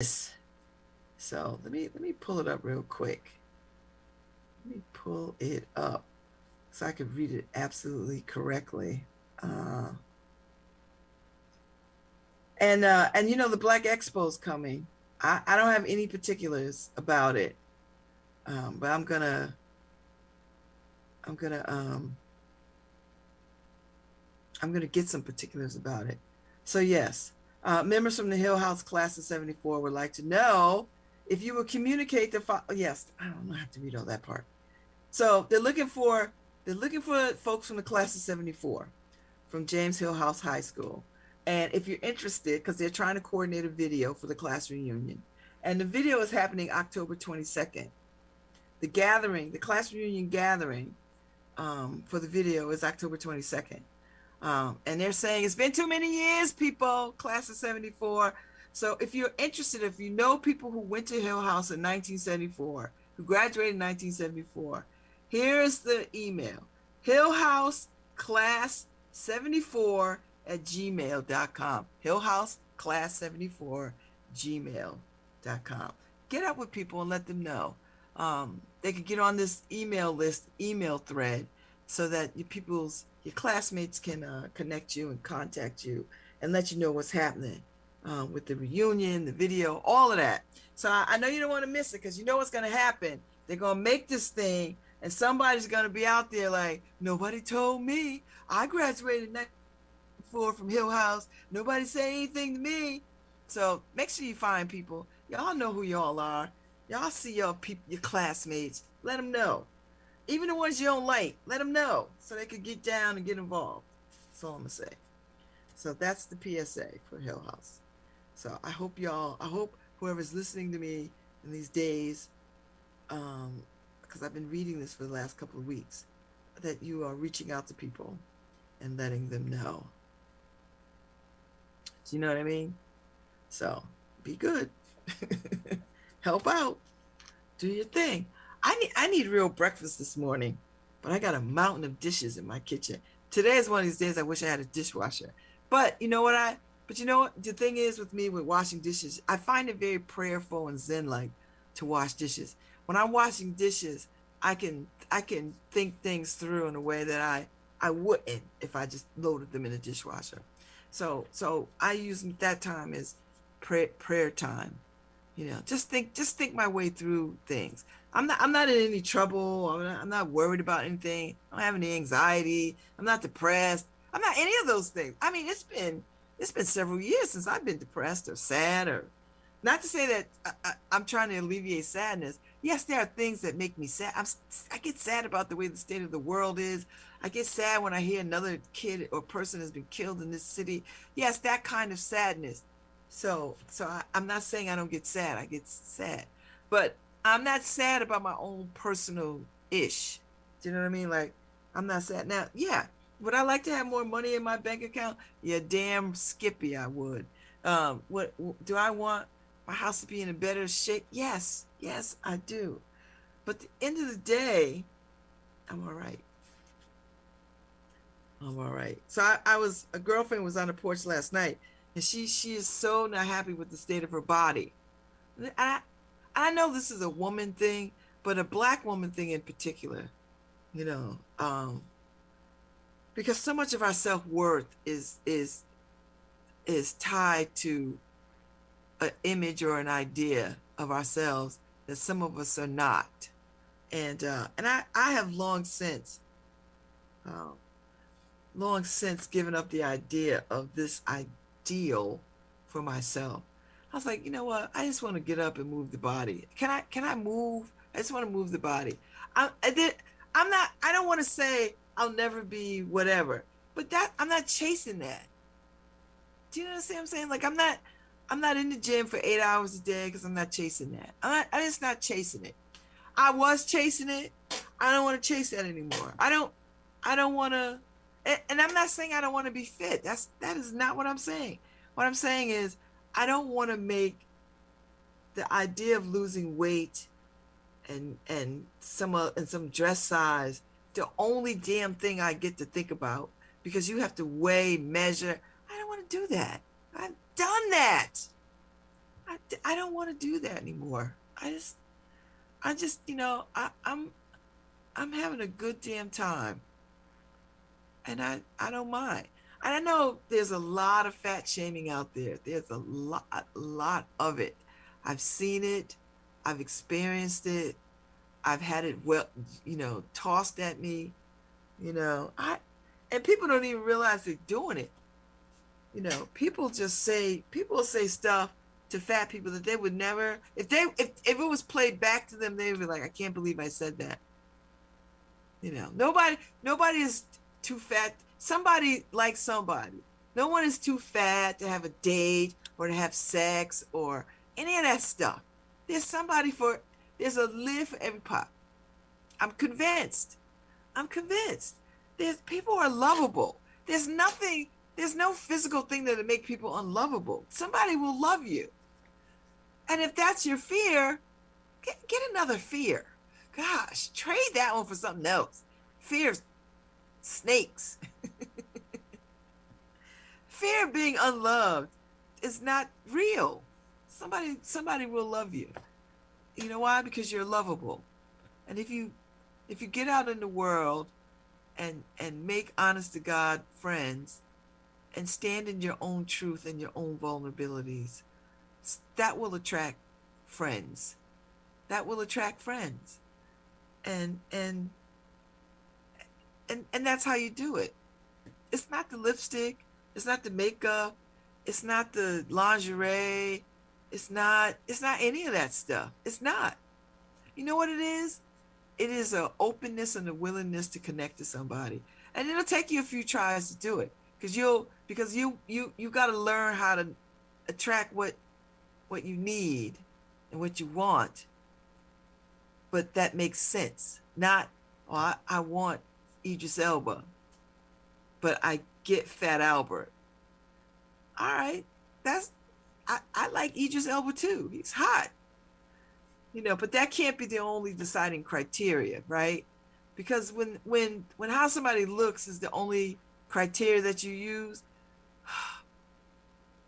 So let me pull it up real quick. Let me pull it up so I could read it absolutely correctly. Uh, and you know the Black Expo is coming. I don't have any particulars about it, but I'm gonna I'm gonna get some particulars about it. So yes, members from the Hill House class of '74 would like to know if you will communicate the. Yes, I don't have to read all that part. So they're looking for folks from the class of '74 from James Hill House High School. And if you're interested, because they're trying to coordinate a video for the class reunion, and the video is happening October 22nd. The class reunion gathering for the video is October 22nd. And they're saying it's been too many years, people, class of '74. So if you're interested, if you know people who went to Hill House in 1974, who graduated in 1974, here's the email: hillhouseclass74@gmail.com. hillhouseclass74@gmail.com. Get up with people and let them know. They could get on this email thread so that your classmates can connect you and contact you and let you know what's happening with the reunion, the video, all of that. So I know you don't want to miss it, because you know what's going to happen. They're going to make this thing, and somebody's going to be out there like, nobody told me. I graduated in '94 from Hill House. Nobody said anything to me. So make sure you find people. Y'all know who y'all are. Y'all see your classmates. Let them know. Even the ones you don't like, let them know so they could get down and get involved. That's all I'm going to say. So that's the PSA for Hill House. So I hope whoever's listening to me in these days, because I've been reading this for the last couple of weeks, that you are reaching out to people and letting them know. Do you know what I mean? So be good. Help out. Do your thing. I need real breakfast this morning, but I got a mountain of dishes in my kitchen. Today is one of these days I wish I had a dishwasher. But you know what the thing is with me with washing dishes, I find it very prayerful and zen-like to wash dishes. When I'm washing dishes, I can think things through in a way that I wouldn't if I just loaded them in a dishwasher. So I use that time as prayer time. Just think my way through things. I'm not in any trouble. I'm not worried about anything. I don't have any anxiety. I'm not depressed. I'm not any of those things. I mean, it's been several years since I've been depressed or sad, or not to say that I'm trying to alleviate sadness. Yes, there are things that make me sad. I get sad about the way the state of the world is. I get sad when I hear another kid or person has been killed in this city. Yes, that kind of sadness. So I'm not saying I don't get sad. I get sad, but I'm not sad about my own personal ish. Do you know what I mean? Like, I'm not sad. Now, yeah, would I like to have more money in my bank account? Yeah, damn Skippy, I would. What do I want my house to be in a better shape? Yes, I do. But at the end of the day, I'm all right. I'm all right. So a girlfriend was on the porch last night, and she is so not happy with the state of her body. I know this is a woman thing, but a Black woman thing in particular, you know, because so much of our self-worth is tied to an image or an idea of ourselves that some of us are not. And I have long since given up the idea of this ideal for myself. I was like, you know what? I just want to get up and move the body. Can I move? I just want to move the body. I don't want to say I'll never be whatever, but I'm not chasing that. Do you know what I'm saying? Like, I'm not in the gym for 8 hours a day because I'm not chasing that. I'm just not chasing it. I was chasing it. I don't want to chase that anymore. I don't want to, and I'm not saying I don't want to be fit. That is not what I'm saying. What I'm saying is, I don't want to make the idea of losing weight and some dress size the only damn thing I get to think about, because you have to weigh, measure. I don't want to do that. I've done that. I don't want to do that anymore. I just, I'm having a good damn time, and I don't mind. And I know there's a lot of fat shaming out there. There's a lot of it. I've seen it. I've experienced it. I've had it tossed at me. And people don't even realize they're doing it. People say stuff to fat people that they would never, if it was played back to them, they would be like, I can't believe I said that. Nobody is too fat. Somebody likes somebody. No one is too fat to have a date or to have sex or any of that stuff. There's a lid for every pot. I'm convinced. There's people are lovable. There's no physical thing that'll make people unlovable. Somebody will love you. And if that's your fear, get another fear. Gosh, trade that one for something else. Fear's snakes. Fear of being unloved is not real. Somebody will love you. You know why? Because you're lovable. And if you get out in the world and make honest to God friends and stand in your own truth and your own vulnerabilities, that will attract friends. And that's how you do it. It's not the lipstick, it's not the makeup, it's not the lingerie, it's not any of that stuff. It's not. You know what it is? It is an openness and a willingness to connect to somebody. And it'll take you a few tries to do it. Because you got to learn how to attract what you need and what you want. But that makes sense. Not, I want Idris Elba, but I get Fat Albert. All right, I like Idris Elba too. He's hot. But that can't be the only deciding criteria, right? Because when how somebody looks is the only criteria that you use,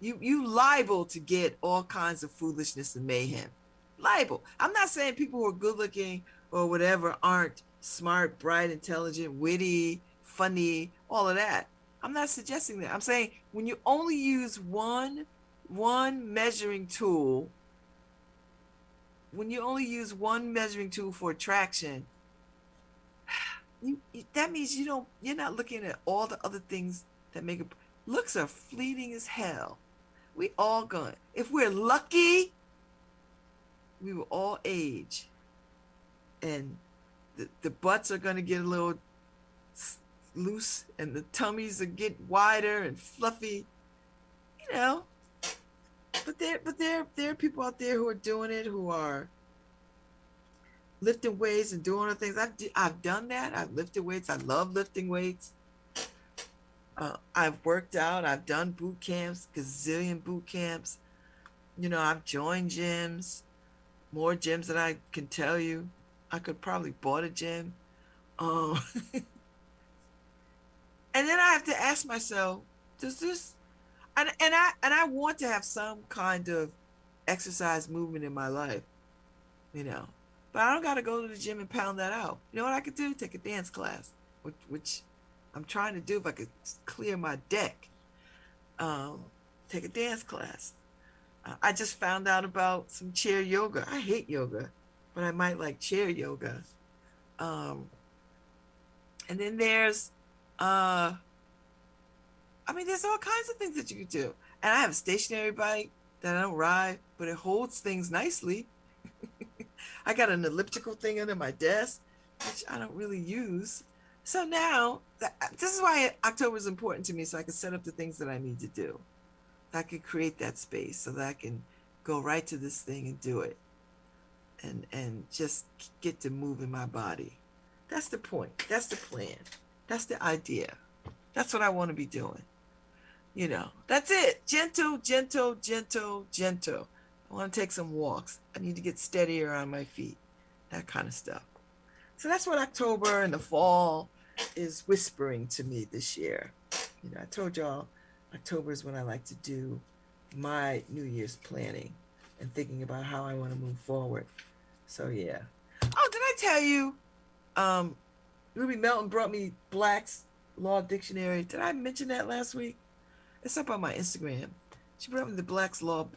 you liable to get all kinds of foolishness and mayhem. Liable. I'm not saying people who are good looking or whatever aren't smart, bright, intelligent, witty, funny, all of that. I'm not suggesting that. I'm saying when you only use one measuring tool, for attraction, that means you're not looking at all the other things that make it. Looks are fleeting as hell. We all going. If we're lucky, we will all age, and the butts are going to get a little loose, and the tummies will get wider and fluffy, But there are people out there who are doing it, who are lifting weights and doing other things. I've done that. I've lifted weights. I love lifting weights. I've worked out. I've done boot camps, gazillion boot camps. I've joined gyms, more gyms than I can tell you. I could probably bought a gym. And then I have to ask myself, does this, and I want to have some kind of exercise movement in my life, but I don't got to go to the gym and pound that out. You know what I could do? Take a dance class, which I'm trying to do if I could clear my deck. Take a dance class. I just found out about some chair yoga. I hate yoga, but I might like chair yoga. And then there's there's all kinds of things that you could do. And I have a stationary bike that I don't ride, but it holds things nicely. I got an elliptical thing under my desk, which I don't really use. So now, this is why October is important to me, so I can set up the things that I need to do. I can create that space so that I can go right to this thing and do it. And just get to move in my body. That's the point. That's the plan. That's the idea. That's what I want to be doing. That's it. Gentle, gentle, gentle, gentle. I want to take some walks. I need to get steadier on my feet. That kind of stuff. So that's what October and the fall is whispering to me this year. I told y'all October is when I like to do my New Year's planning. and thinking about how I want to move forward. So yeah. Oh, did I tell you? Um, Ruby Melton brought me Black's Law Dictionary. Did I mention that last week? It's up on my Instagram. She brought me the Black's Law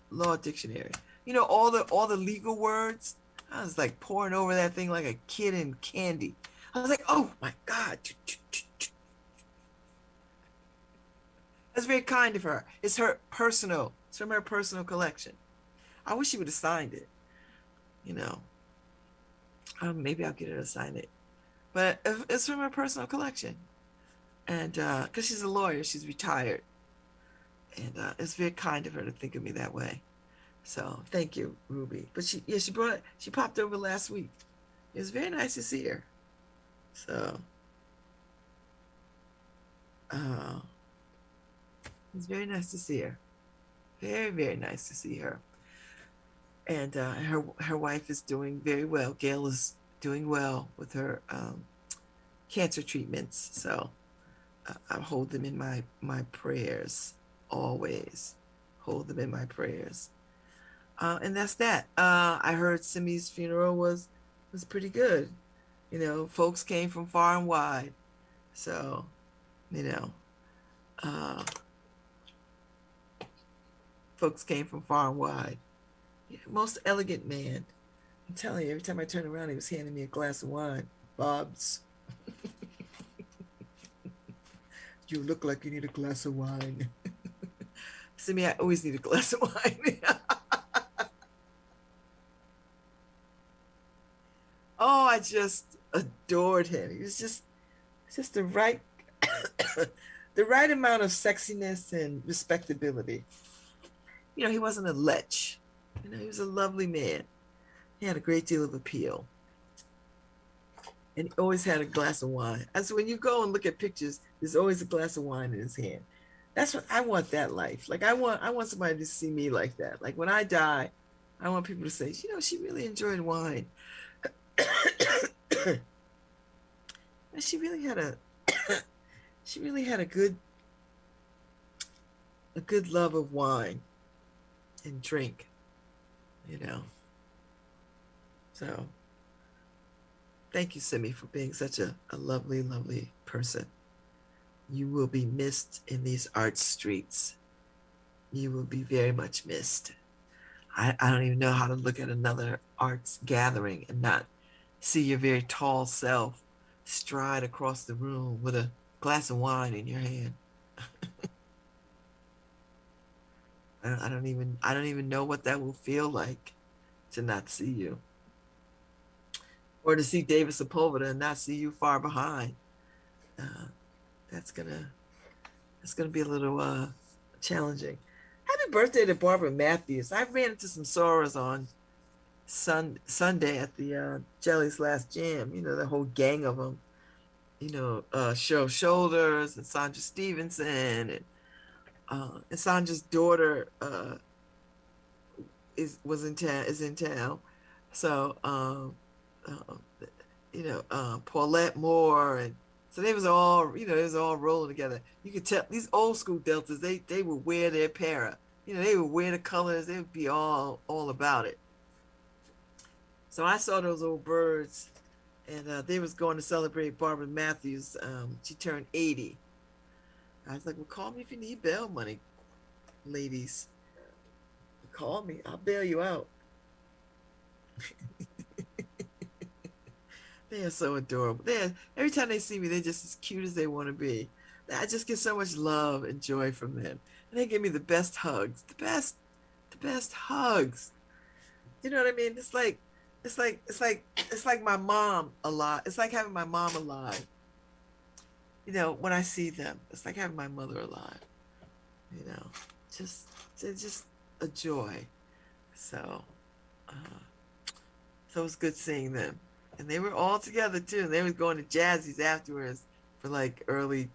Dictionary. You know, all the legal words. I was like pouring over that thing like a kid in candy. I was like, oh my God. That's very kind of her. It's from her personal collection. I wish she would have signed it. You know, maybe I'll get her to sign it. But it's from her personal collection. And because she's a lawyer, she's retired. And it's very kind of her to think of me that way. So thank you, Ruby. But she popped over last week. It was very nice to see her. So it's very nice to see her. Very, very nice to see her. And her wife is doing very well. Gail is doing well with her cancer treatments. So I hold them in my prayers, always. Hold them in my prayers. And that's that. I heard Simi's funeral was pretty good. You know, folks came from far and wide. So, you know, folks came from far and wide. Yeah, most elegant man. I'm telling you, every time I turn around, he was handing me a glass of wine. Babz. You look like you need a glass of wine. Simi, I always need a glass of wine. Oh, I just adored him. He was just the right the right amount of sexiness and respectability. You know, he wasn't a lech. You know, he was a lovely man. He had a great deal of appeal. And he always had a glass of wine. And so when you go and look at pictures, there's always a glass of wine in his hand. That's what I want, that life. Like I want somebody to see me like that. Like when I die, I want people to say, you know, she really enjoyed wine. And she really had a good love of wine and drink, you know. So thank you, Simi, for being such a lovely, lovely person. You will be missed in these art streets. You will be very much missed. I don't even know how to look at another arts gathering and not see your very tall self stride across the room with a glass of wine in your hand. I don't even know what that will feel like to not see you, or to see David Sepulveda and not see you far behind. That's gonna be a little challenging. Happy birthday to Barbara Matthews. I ran into some sorors on Sunday at the Jelly's Last Jam. You know, the whole gang of them. You know, Cheryl Shoulders and Sandra Stevenson, and Sandra's daughter is in town. So you know, Paulette Moore, and so they was all rolling together. You could tell these old school Deltas, they would wear their para. You know, they would wear the colors. They would be all about it. So I saw those old birds, and they was going to celebrate Barbara Matthews. She turned 80. I was like, well, call me if you need bail money, ladies. Call me. I'll bail you out. They are so adorable. Every time they see me, they're just as cute as they want to be. I just get so much love and joy from them. And they give me the best hugs. The best hugs. You know what I mean? It's like my mom alive. It's like having my mom alive. You know, when I see them, it's like having my mother alive. You know, just a joy. So it was good seeing them. And they were all together too. And they was going to Jazzy's afterwards for like early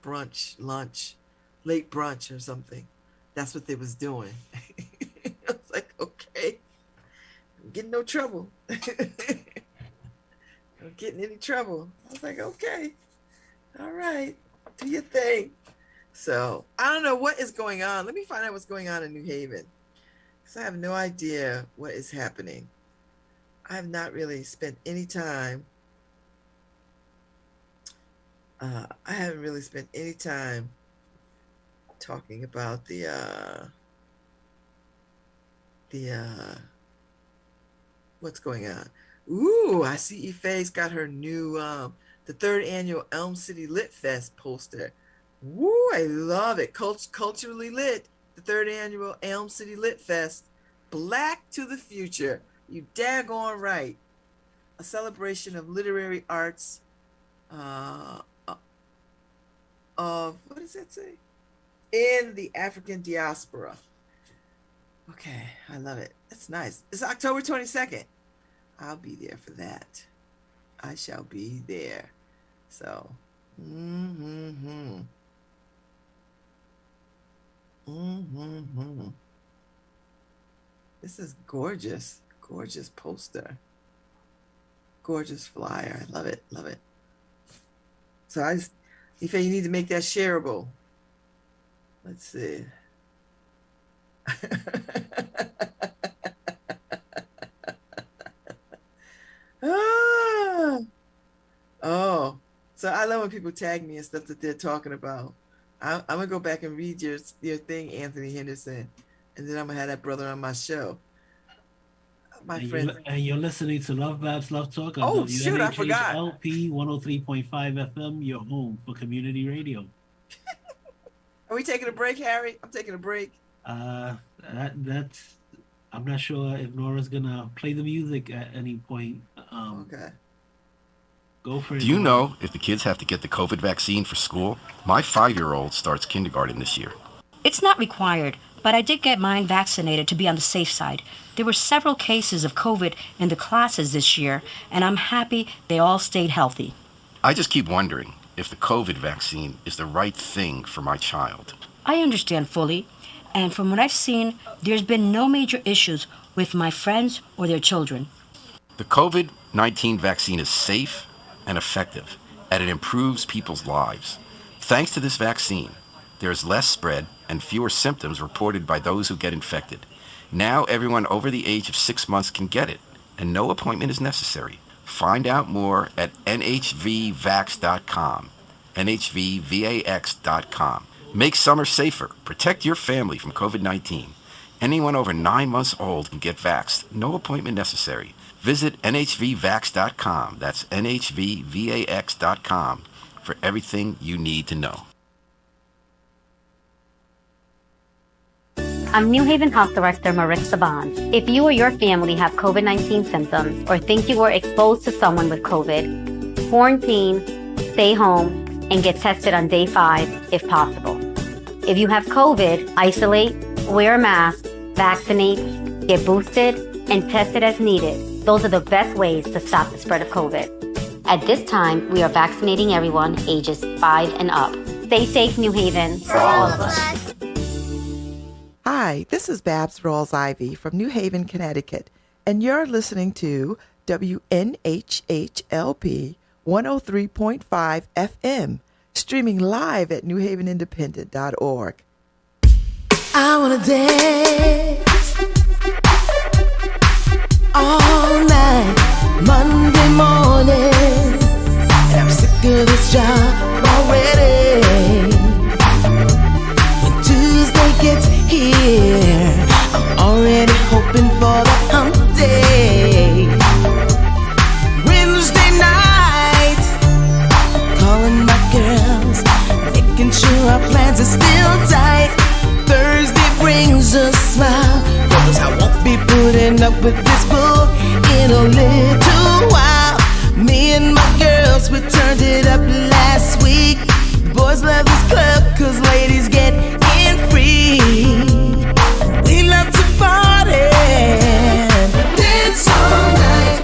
brunch, lunch, late brunch or something. That's what they was doing. I was like, okay, I'm getting no trouble. I'm getting any trouble. I was like, okay, all right, do your thing. So I don't know what is going on. Let me find out what's going on in New Haven. because I have no idea what is happening. I have not really spent any time. I haven't really spent any time talking about the what's going on. Ooh, I see Ife's got her new the third annual Elm City Lit Fest poster. Woo, I love it. Culturally lit, the third annual Elm City Lit Fest. Black to the future. You daggone right. A celebration of literary arts of, what does that say? In the African diaspora. Okay, I love it. That's nice. It's October 22nd. I'll be there for that. I shall be there. So, This is gorgeous. Gorgeous poster. Gorgeous flyer. I love it. Love it. So Ife, you need to make that shareable. Let's see. Oh, so I love when people tag me and stuff that they're talking about. I'm gonna go back and read your thing, Anthony Henderson, and then I'm gonna have that brother on my show. My friend, and you're listening to LoveBabz, LoveTalk on oh shoot, I forgot. LP 103.5 FM, your home for community radio. Are we taking a break, Harry? I'm taking a break. That's. I'm not sure if Nora's gonna play the music at any point. Okay. Go for it. Do you know if the kids have to get the COVID vaccine for school? My 5-year-old starts kindergarten this year. It's not required, but I did get mine vaccinated to be on the safe side. There were several cases of COVID in the classes this year, and I'm happy they all stayed healthy. I just keep wondering if the COVID vaccine is the right thing for my child. I understand fully, and from what I've seen, there's been no major issues with my friends or their children. The COVID-19 vaccine is safe and effective, and it improves people's lives. Thanks to this vaccine, there is less spread and fewer symptoms reported by those who get infected. Now everyone over the age of 6 months can get it, and no appointment is necessary. Find out more at nhvvax.com, nhvvax.com. Make summer safer. Protect your family from COVID-19. Anyone over 9 months old can get vaxxed. No appointment necessary. Visit nhvvax.com. That's nhvvax.com for everything you need to know. I'm New Haven Health Director Maritza Babz. If you or your family have COVID-19 symptoms or think you were exposed to someone with COVID, quarantine, stay home, and get tested on day 5 if possible. If you have COVID, isolate, wear a mask, vaccinate, get boosted, and test it as needed. Those are the best ways to stop the spread of COVID. At this time, we are vaccinating everyone ages 5 and up. Stay safe, New Haven, for all of us. Hi, this is Babz Rawls-Ivy from New Haven, Connecticut, and you're listening to WNHHLP 103.5 FM, streaming live at newhavenindependent.org. I wanna dance all night, Monday morning, and I'm sick of this job already. When Tuesday gets here, I'm already hoping for the hump day. Wednesday night, calling my girls, making sure our plans are still tight. Thursday brings a smile, 'cause I won't be putting up with this bull in a little while. Me and my girls, we turned it up last week. Boys love this club 'cause ladies get in free. We love to party, dance all night,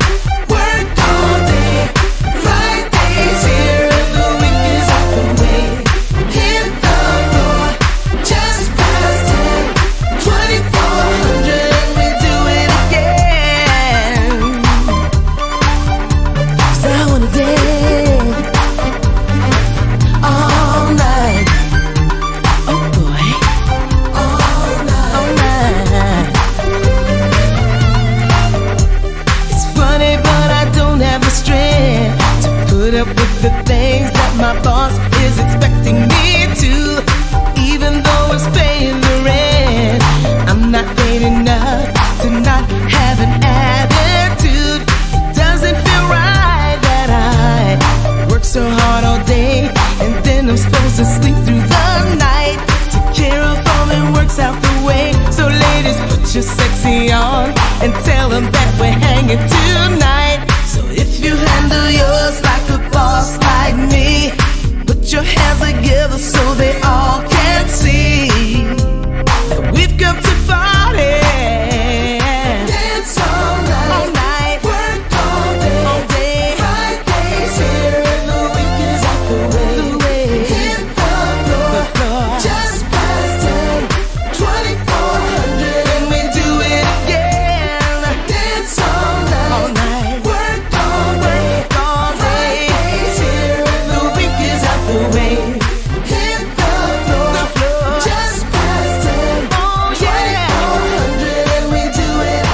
work all day. Friday's here and the week is out the way. Hit the floor, just past 10, 2400, and we do it again. 'Cause I wanna dance all night. Oh boy, all night, all night. the things that my boss is expecting me to. Even though I'm paying the rent, I'm not paid enough to not have an attitude. It doesn't feel right that I work so hard all day and then I'm supposed to sleep through the night. Take care of all that works out the way. So ladies, put your sexy on and tell them that we're hanging tonight. So if you handle yours like a boss like me, put your hands together so they all can see that we've come to party. Dance all night, work all day. Friday's here and the week is out the way. Hit the floor, just past 10, 2400, and we do it again. Dance all night, work all day. Friday's here and the week is out the way. Hit the floor, just past 10, 2400, and we do it.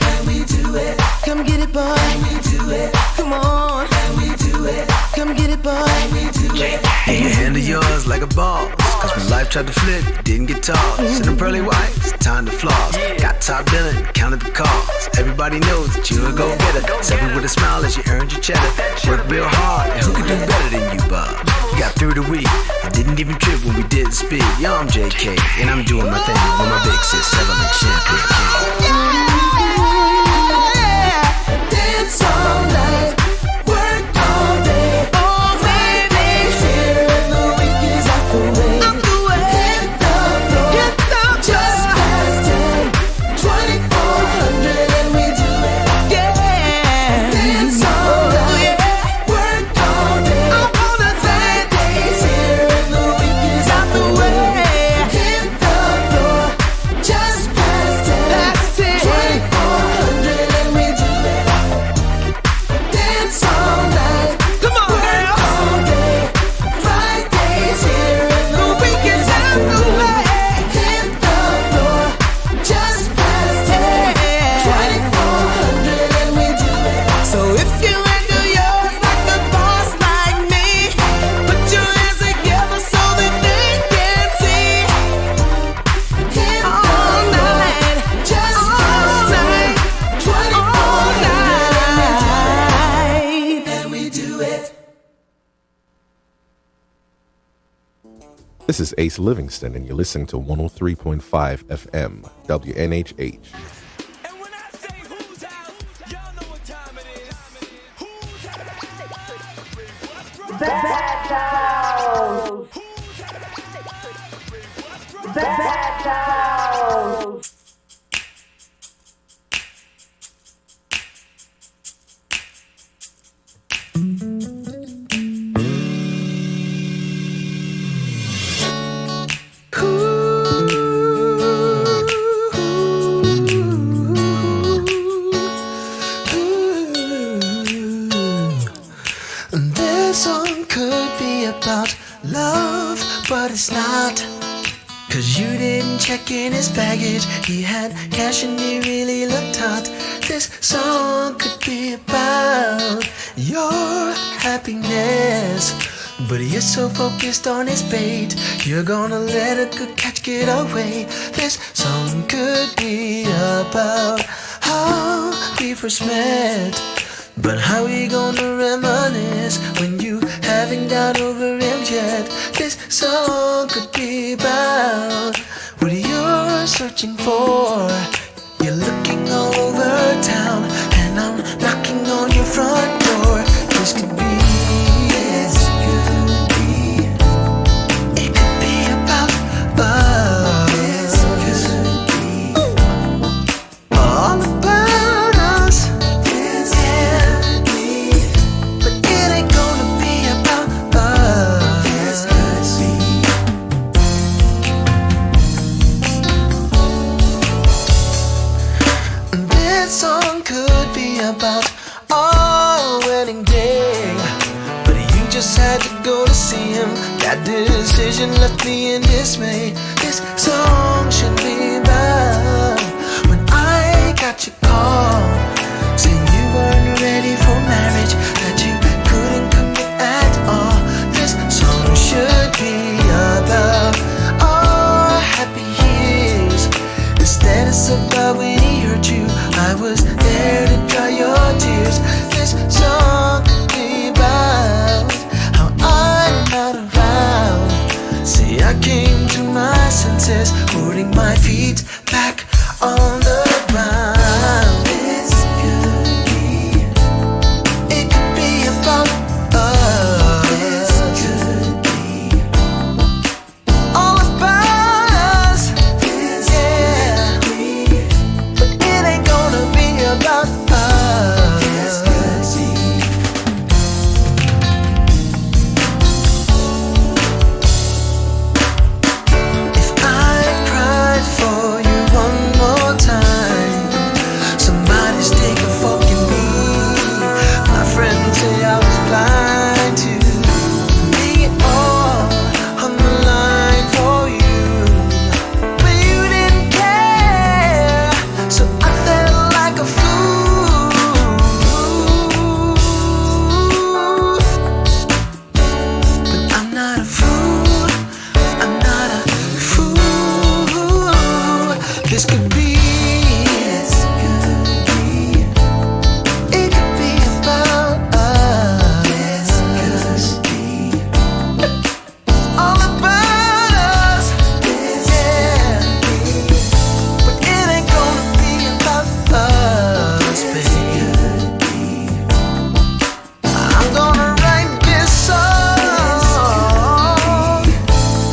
And we do it. Come get it, boy. And we do it. Come on. And we do it. Come get it, boy. And we do it. And you handle yours like a boss. Cause when life tried to flip, you didn't get tossed. In them pearly whites, time to floss. Got top billing, counted the cost. Everybody knows that you a go-getter. Sell me with a smile as you earned your cheddar. Work real hard, and who could do better than you, Bob? You got through the week, I didn't even trip when we didn't speak. Yo, I'm JK, and I'm doing my thing with my big sis, settling champagne. Dance all night, work all day. Friday's here and the week is out the way. Hit the floor, just past 10, 2400, and we do it. Yeah. Dance all night, work all day. Friday's here and the week is out the way. Hit the floor, just past 10, 2400, and we do it. Dance all night, come on, girl. All day. Friday's here and the week is out the way. Hit the floor, just past 10, 2400, and we do it. So if you handle yours like a boss like me, put your hands together so that they can see. Hit all night, just past 10, 2400, and we do it. This is Ace Livingston, and you're listening to 103.5 FM, WNHH. And when I say who's house, y'all know what time it is. Who's house? Bad house. Bad house. This song could be about love, but it's not. Cause you didn't check in his baggage. He had cash and he really looked hot. This song could be about your happiness, but you're so focused on his bait, you're gonna let a good catch get away. This song could be about how we first met, but how we gonna reminisce when you haven't got over him yet? This song could be about what you're searching for. You're looking all over town, and I'm knocking on your front door. This could be, this could be, it could be about love. This could be all about us. This could be, but it ain't gonna be about love. This could be. This song could be about our wedding day, but you just had to go to see him. That decision left me in dismay. This song should be about when I got your call saying you weren't ready for marriage, that you couldn't commit was there to dry your tears. This song about how I'm not around. See, I came to my senses, putting my feet back on the ground. This could be, it could be about us. This could be all about us. This could be, but it ain't gonna be about us. This could be. If I cried for you one more time, somebody's taking fucking me. My friends say I was blind to lay it all on the line for you, but you didn't care, so I felt like a fool. But I'm not a fool. I'm not a fool. This could be. It could be about us. All about us. Yeah. But it ain't gonna be about us, baby. I'm gonna write this song,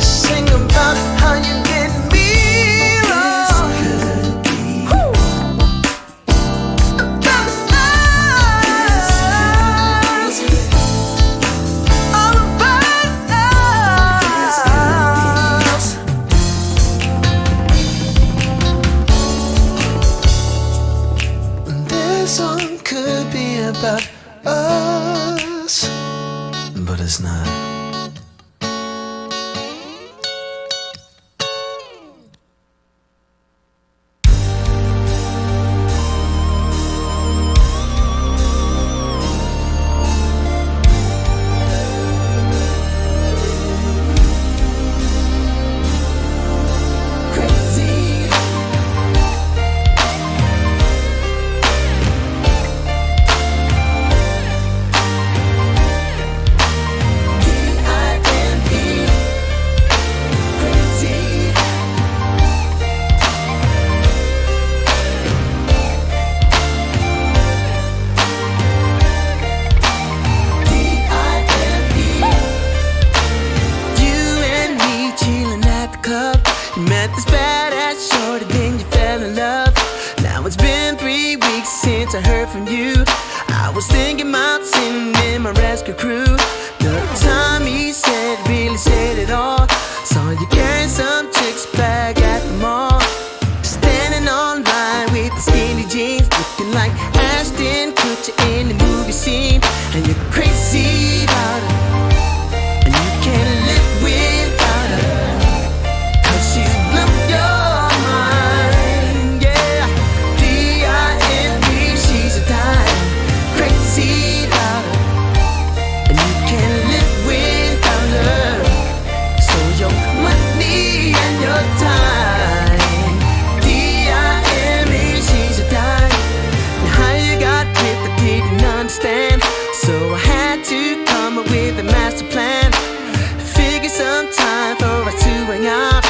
sing about how you did me wrong. Woo. About us. All about us. This song could be about us, but it's not. Crazy. D-I-M-E. Crazy. D-I-M-E. You and me chilling at the club. You met this badass shorty, then you fell in love. Now it's been 3 weeks since I heard from you. I was thinking about sending in my rescue crew. The time he said, really said it all. Saw you carrying some chick's bag at the mall. Standing on line with the skinny jeans, looking like Ashton Kutcher in the movie scene. And you're crazy about her, and you can't live without her, 'cause she's blew your mind, yeah. D-I-M-E, she's a dime, crazy about her, and you can't live without her. So your money and your time, D-I-M-E, she's a dime. And how you got with I didn't understand, so I had to come up with a master plan. Figure some time for us to hang out,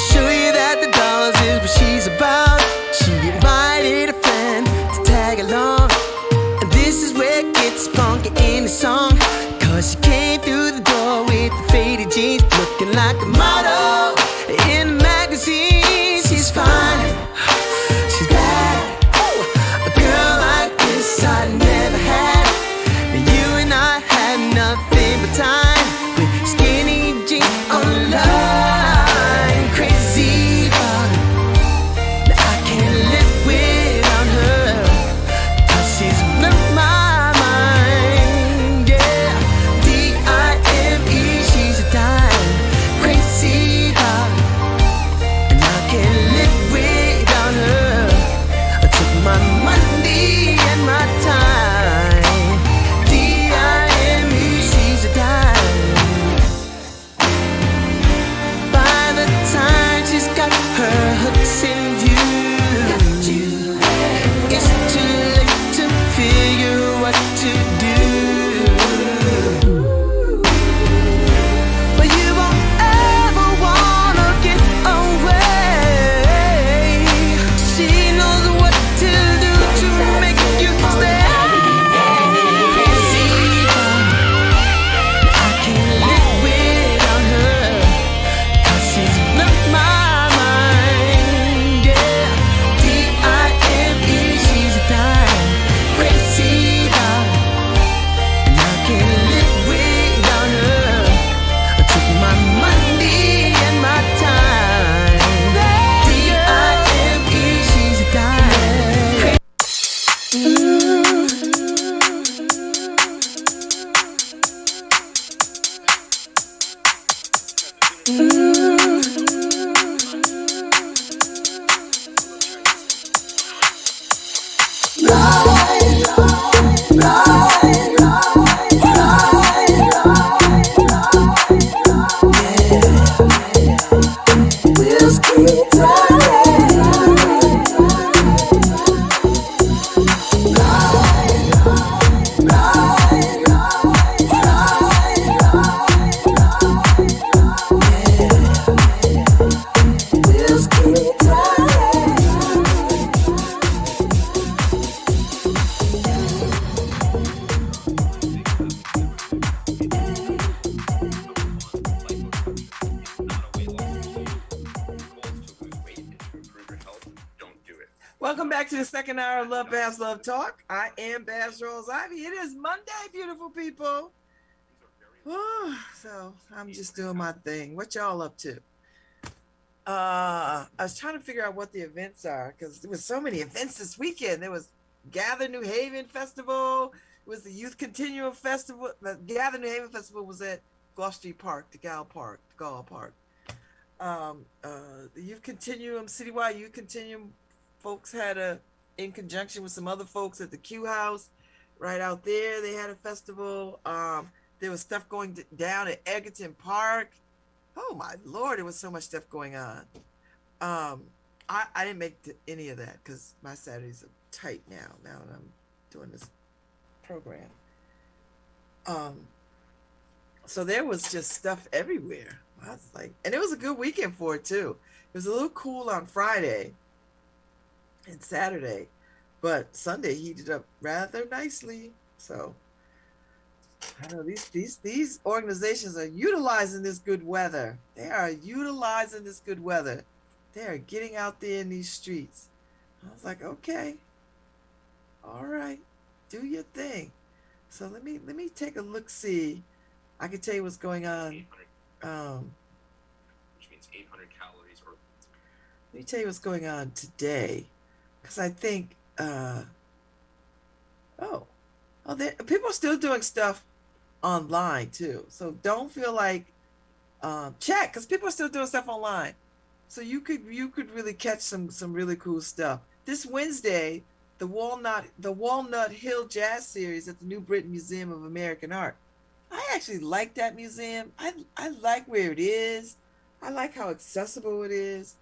show you that the dollars is what she's about. She invited a friend to tag along, and this is where it gets funky in the song. 'Cause she came through the door with the faded jeans, looking like a model in a magazine. She's fine, she's bad. A girl like this I never had. You and I had nothing but time, with skinny jeans on the line. Crazy about her, now I can't live without her, 'cause she's blew my mind, yeah. D-I-M-E, she's a dime, crazy Welcome back to the second hour of LoveBabz, LoveTalk. I am Babz Rawls-Ivy. It is Monday, beautiful people. So I'm just doing my thing. What y'all up to? I was trying to figure out what the events are because there was so many events this weekend. There was Gather New Haven Festival. It was the Youth Continuum Festival. The Gather New Haven Festival was at Gulf Street Park, the Gall Park. The Youth Continuum, Citywide Youth Continuum folks had in conjunction with some other folks at the Q House right out there. They had a festival. There was stuff going down at Egerton Park. Oh my Lord, there was so much stuff going on. I didn't make any of that because my Saturdays are tight now that I'm doing this program. So there was just stuff everywhere. I was like, and it was a good weekend for it too. It was a little cool on Friday and Saturday, but Sunday heated up rather nicely. So I know these organizations are utilizing this good weather. They are utilizing this good weather. They are getting out there in these streets. I was like, okay, all right, do your thing. So let me take a look. See, I can tell you what's going on. Which means 800 calories. Or let me tell you what's going on today. Because I think, people are still doing stuff online too. So don't feel like, check, because people are still doing stuff online. So you could really catch some really cool stuff. This Wednesday, the Walnut Hill Jazz Series at the New Britain Museum of American Art. I actually like that museum. I like where it is. I like how accessible it is.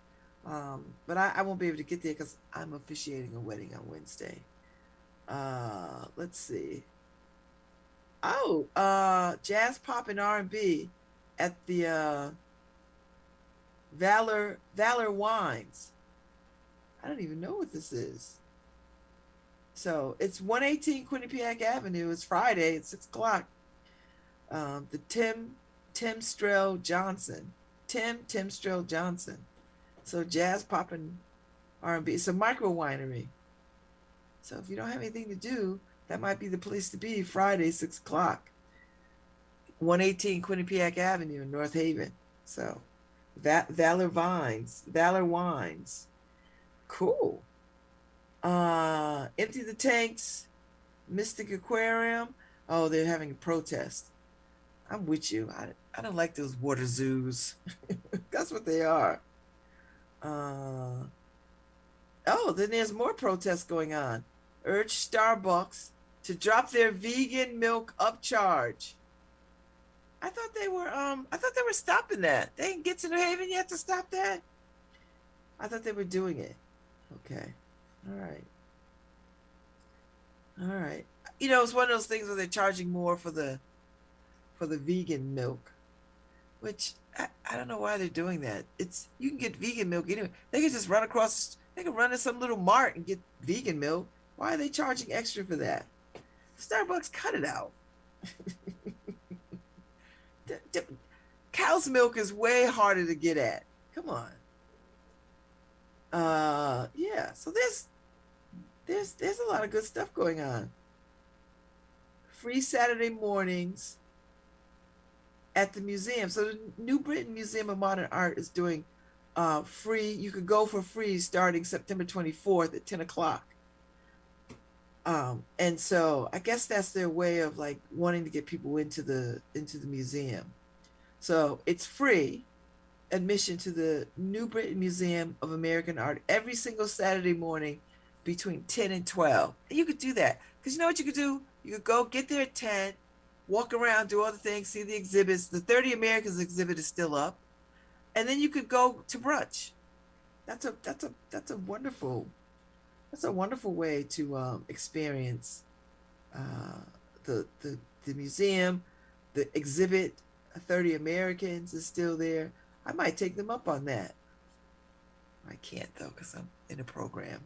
But I won't be able to get there because I'm officiating a wedding on Wednesday. Let's see. Jazz, pop, and R&B at the Valor Wines. I don't even know what this is. So it's 118 Quinnipiac Avenue. It's Friday at 6 o'clock. The Tim Strell Johnson. So jazz, pop, and R&B. It's a micro winery. So if you don't have anything to do, that might be the place to be. Friday, 6 o'clock. 118 Quinnipiac Avenue in North Haven. So Valor Wines. Cool. Empty the Tanks, Mystic Aquarium. Oh, they're having a protest. I'm with you. I don't like those water zoos. That's what they are. Then there's more protests going on. Urge Starbucks to drop their vegan milk upcharge. I thought they were stopping that. They didn't get to New Haven yet to stop that. I thought they were doing it. Okay. All right. You know, it's one of those things where they're charging more for the vegan milk, which I don't know why they're doing that. You can get vegan milk anyway. They can just run to some little mart and get vegan milk. Why are they charging extra for that? Starbucks, cut it out. Cow's milk is way harder to get at. Come on. So there's a lot of good stuff going on. Free Saturday mornings at the museum. So the New Britain Museum of Modern Art is doing free. You could go for free starting September 24th at 10 o'clock. And so I guess that's their way of like wanting to get people into the museum. So it's free admission to the New Britain Museum of American Art every single Saturday morning between 10 and 12. And you could do that. Because you know what you could do? You could go get there at 10, walk around, do all the things, see the exhibits. The 30 Americans exhibit is still up. And then you could go to brunch. That's a wonderful way to experience the museum. The exhibit, 30 Americans, is still there. I might take them up on that. I can't though, because I'm in a program.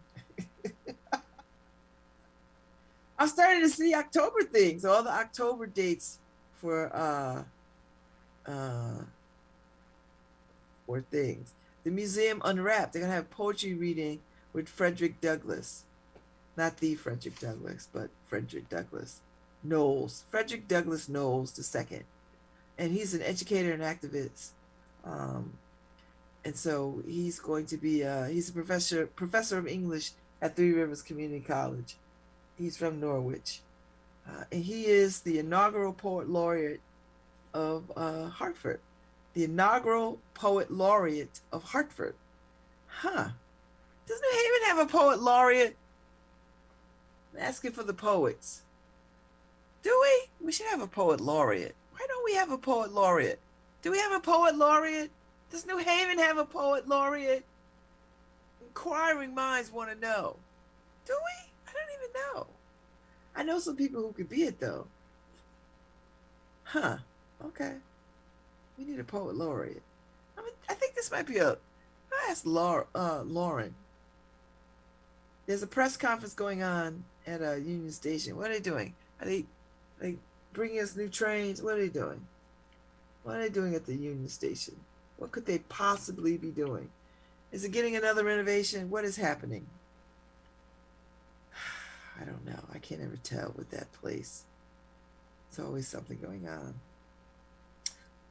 I'm starting to see October things, all the October dates for things. The Museum Unwrapped, they're gonna have poetry reading with Frederick Douglass. Not the Frederick Douglass, but Frederick Douglass Knowles. Frederick Douglass Knowles II. And he's an educator and activist. And so he's going to be, he's a professor of English at Three Rivers Community College. He's from Norwich. And he is the inaugural poet laureate of Hartford. The inaugural poet laureate of Hartford. Huh. Does New Haven have a poet laureate? I'm asking for the poets. Do we? We should have a poet laureate. Why don't we have a poet laureate? Do we have a poet laureate? Does New Haven have a poet laureate? Inquiring minds want to know. Do we? I don't even know. I know some people who could be it though. Huh. Okay. We need a poet laureate. I think this might be I'll ask Lauren. There's a press conference going on at a Union Station. What are they doing? Are they bringing us new trains? What are they doing? What are they doing at the Union Station? What could they possibly be doing? Is it getting another renovation? What is happening? I don't know. I can't ever tell with that place. There's always something going on.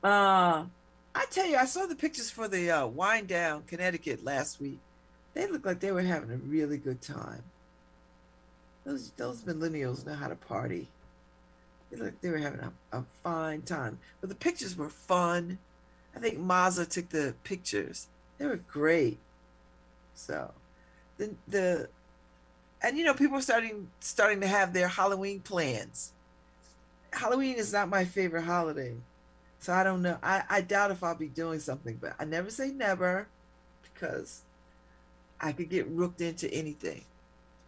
I tell you, I saw the pictures for the Wind Down, Connecticut last week. They looked like they were having a really good time. Those millennials know how to party. They looked like they were having a fine time. But the pictures were fun. I think Mazza took the pictures. They were great. So, and you know, people are starting to have their Halloween plans. Halloween is not my favorite holiday. So I don't know. I doubt if I'll be doing something, but I never say never, because I could get rooked into anything,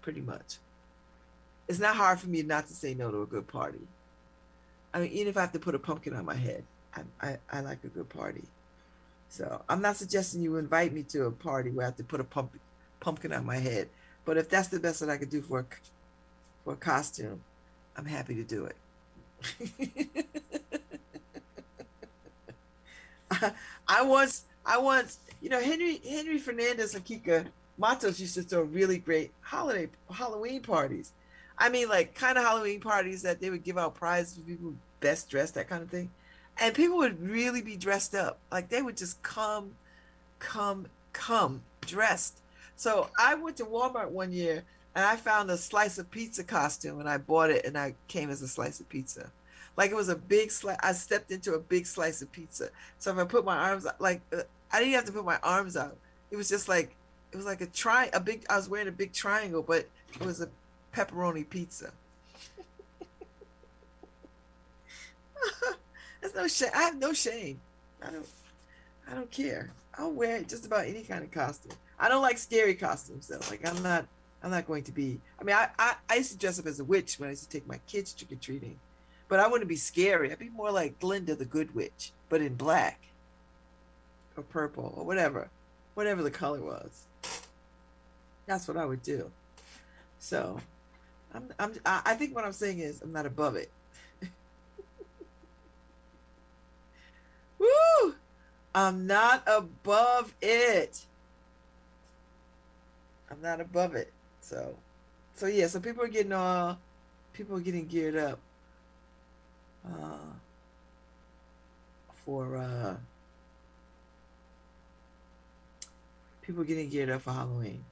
pretty much. It's not hard for me not to say no to a good party. I mean, even if I have to put a pumpkin on my head, I like a good party. So I'm not suggesting you invite me to a party where I have to put a pumpkin on my head. But if that's the best that I could do for a costume, I'm happy to do it. I once, you know, Henry Fernandez and Kika Matos used to throw really great Halloween parties. I mean, like kind of Halloween parties that they would give out prizes for people best dressed, that kind of thing. And people would really be dressed up. Like they would just come dressed. So I went to Walmart one year and I found a slice of pizza costume and I bought it and I came as a slice of pizza. Like it was a big slice. I stepped into a big slice of pizza. So if I put my arms out, like I didn't have to put my arms out. It was just like, it was like I was wearing a big triangle, but it was a pepperoni pizza. There's no shame. I have no shame. I don't care. I'll wear just about any kind of costume. I don't like scary costumes though. Like I'm not going to be, I mean, I used to dress up as a witch when I used to take my kids trick-or-treating, but I wouldn't be scary. I'd be more like Glinda the Good Witch, but in black or purple or whatever the color was. That's what I would do. So I think what I'm saying is I'm not above it. Woo! I'm not above it. I'm not above it. So yeah, so people are getting geared up for Halloween.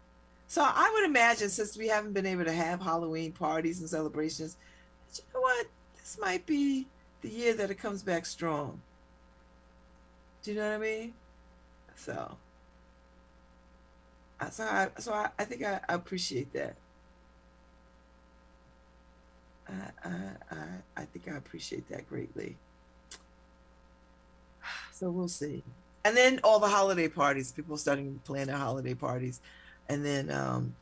So I would imagine, since we haven't been able to have Halloween parties and celebrations, that, you know what, this might be the year that it comes back strong. Do you know what I mean? So I think I appreciate that. I think I appreciate that greatly. So we'll see. And then all the holiday parties, people starting to plan their holiday parties, and then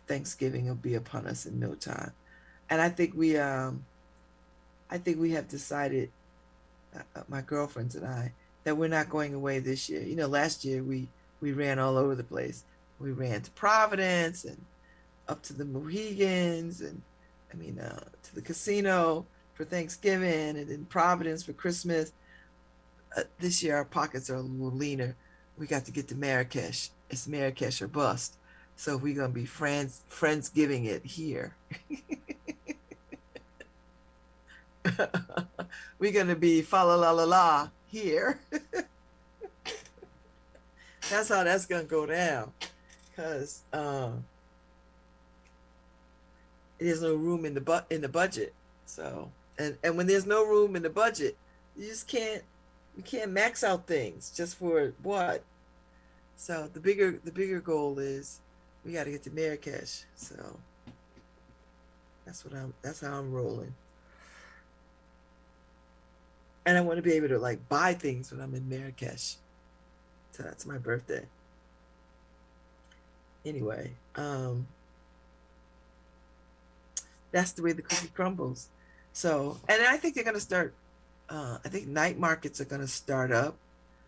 Thanksgiving will be upon us in no time. And I think we have decided, my girlfriends and I, that we're not going away this year. You know, last year we ran all over the place. We ran to Providence and up to the Mohegans, and to the casino for Thanksgiving, and then Providence for Christmas. This year our pockets are a little leaner. We got to get to Marrakesh. It's Marrakesh or bust. So we're gonna be friends giving it here. We're gonna be fa la la la la here. That's how that's gonna go down, because there's no room in the budget. So and when there's no room in the budget, you just can't max out things just for what. So the bigger goal is we got to get to Marrakesh. So that's how I'm rolling. And I want to be able to like buy things when I'm in Marrakesh. So that's my birthday. Anyway, that's the way the cookie crumbles. So, and I think they're going to start, I think night markets are going to start up.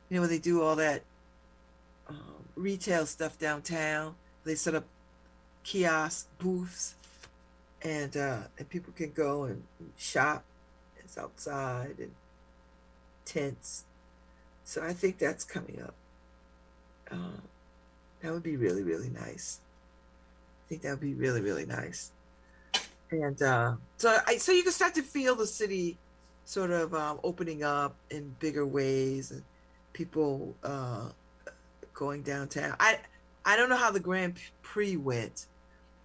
You know, where they do all that retail stuff downtown. They set up kiosk booths, and people can go and shop. It's outside, and tents. So I think that's coming up. That would be really, really nice. I think that would be really, really nice. And so you can start to feel the city sort of opening up in bigger ways, and people going downtown. I don't know how the Grand Prix went.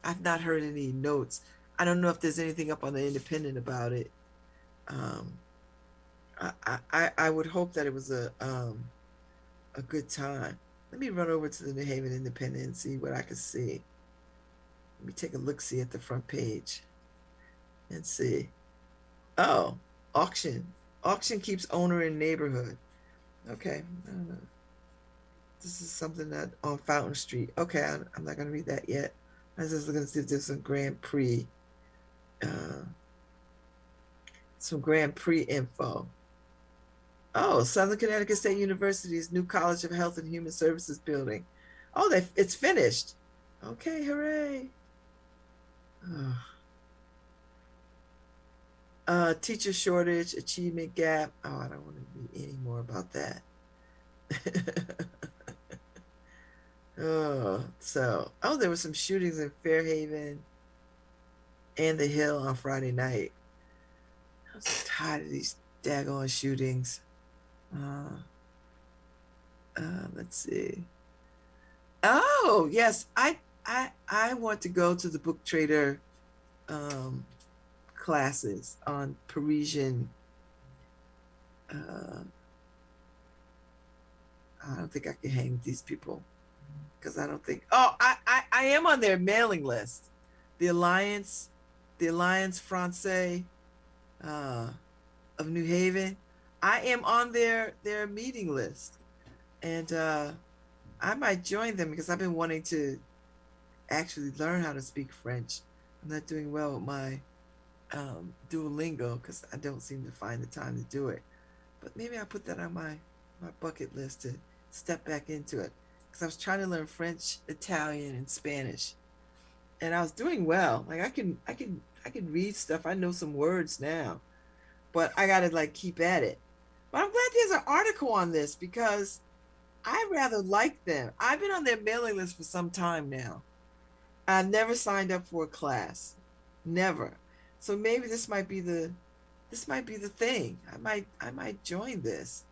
I've not heard any notes. I don't know if there's anything up on the Independent about it. I would hope that it was a good time. Let me run over to the New Haven Independent and see what I can see. Let me take a look-see at the front page and see. Oh, auction. Auction keeps owner in neighborhood. Okay, I don't know. This is something that on Fountain Street. Okay, I'm not gonna read that yet. I was just looking to see if there's some Grand Prix info. Oh, Southern Connecticut State University's new College of Health and Human Services building. Oh, it's finished. Okay, hooray. Teacher shortage, achievement gap. Oh, I don't want to read any more about that. There were some shootings in Fairhaven and the Hill on Friday night. I'm so tired of these daggone shootings. Let's see. Oh, yes, I want to go to the book trader classes on Parisian. I don't think I can hang with these people, because I don't think. Oh, I am on their mailing list, the Alliance Française of New Haven. I am on their meeting list, and I might join them because I've been wanting to actually learn how to speak French. I'm not doing well with my Duolingo because I don't seem to find the time to do it. But maybe I'll put that on my bucket list to step back into it, because I was trying to learn French, Italian, and Spanish, and I was doing well. Like I can read stuff. I know some words now, but I gotta like keep at it. But I'm glad there's an article on this, because I rather like them. I've been on their mailing list for some time now. I've never signed up for a class, never. So maybe this might be the thing. I might join this.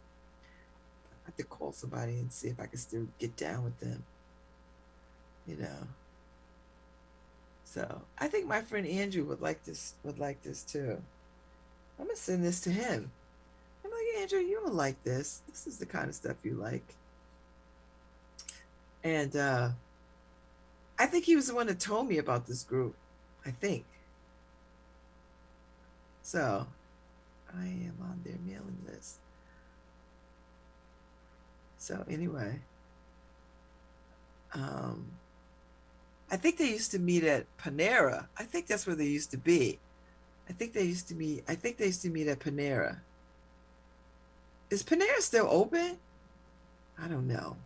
I have to call somebody and see if I can still get down with them. You know. So I think my friend Andrew would like this too. I'm gonna send this to him. I'm like, Andrew, you will like this. This is the kind of stuff you like. And I think he was the one that told me about this group. I think. So I am on their mailing list. So anyway, I think they used to meet at Panera. I think that's where they used to be. I think they used to meet at Panera. Is Panera still open? I don't know.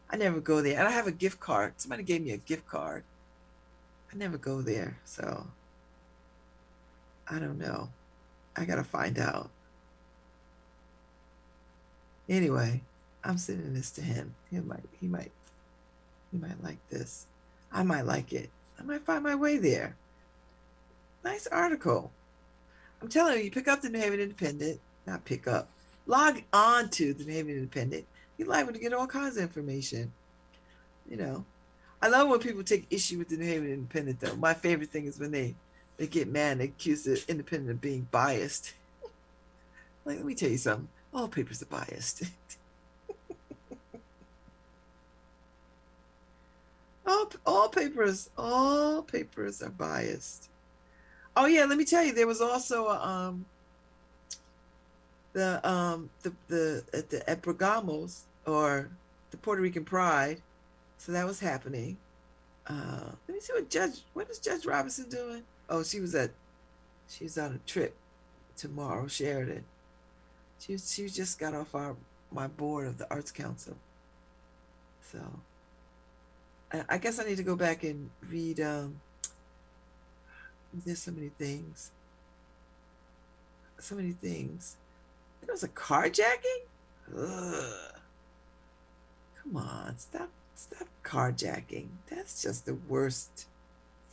I never go there. And I have a gift card. Somebody gave me a gift card. I never go there, so I don't know. I gotta find out. Anyway, I'm sending this to him. He might like this. I might like it. I might find my way there. Nice article. I'm telling you, you pick up the New Haven Independent, not pick up, log on to the New Haven Independent. You're liable to get all kinds of information. You know, I love when people take issue with the New Haven Independent, though. My favorite thing is when they get mad and they accuse the Independent of being biased. Like, let me tell you something. All papers are biased. all papers are biased. Oh yeah, let me tell you, there was also a, at Bergamo's, or the Puerto Rican Pride, so that was happening. Let me see what is Judge Robinson doing? Oh, she's on a trip tomorrow, Sheridan. She just got off my board of the Arts Council. So I guess I need to go back and read. There's so many things. There was a carjacking? Ugh. Come on, stop carjacking. That's just the worst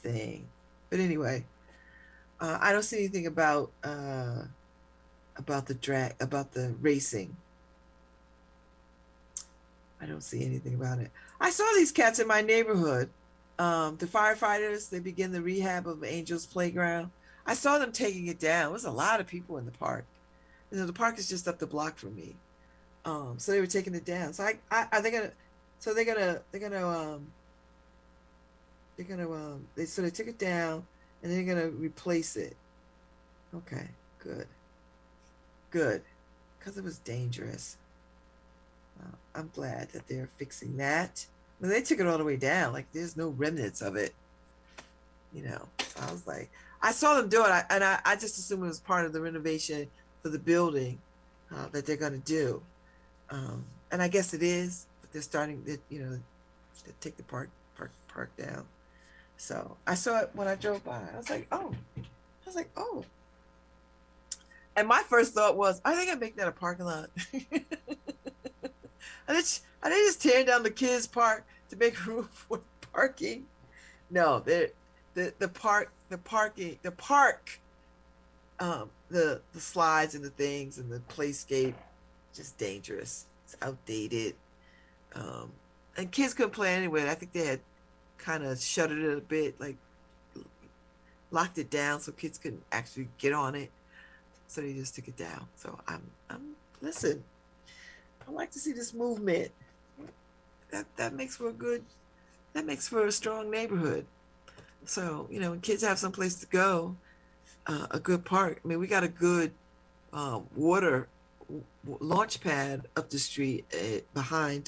thing. But anyway, I don't see anything about the racing. I don't see anything about it. I saw these cats in my neighborhood. The firefighters, they begin the rehab of Angel's Playground. I saw them taking it down. There was a lot of people in the park. You know, the park is just up the block from me. So they were taking it down. So they took it down and they're gonna replace it. Okay, good. Because it was dangerous. I'm glad that they're fixing that. But they took it all the way down. Like, there's no remnants of it. You know, so I was like, I saw them do it, and I just assumed it was part of the renovation for the building that they're going to do. And I guess it is, but they're starting to, to take the park down. So I saw it when I drove by. I was like, oh. And my first thought was, are they going to make that a parking lot? Are they just tearing down the kids' park to make room for parking? No, the slides and the things and the playscape, just dangerous. It's outdated. And kids couldn't play anyway. I think they had kind of shuttered it a bit, like locked it down so kids couldn't actually get on it. So they just took it down. So listen, I like to see this movement. That makes for a strong neighborhood. So, when kids have some place to go, a good park. I mean, we got a good water launch pad up the street behind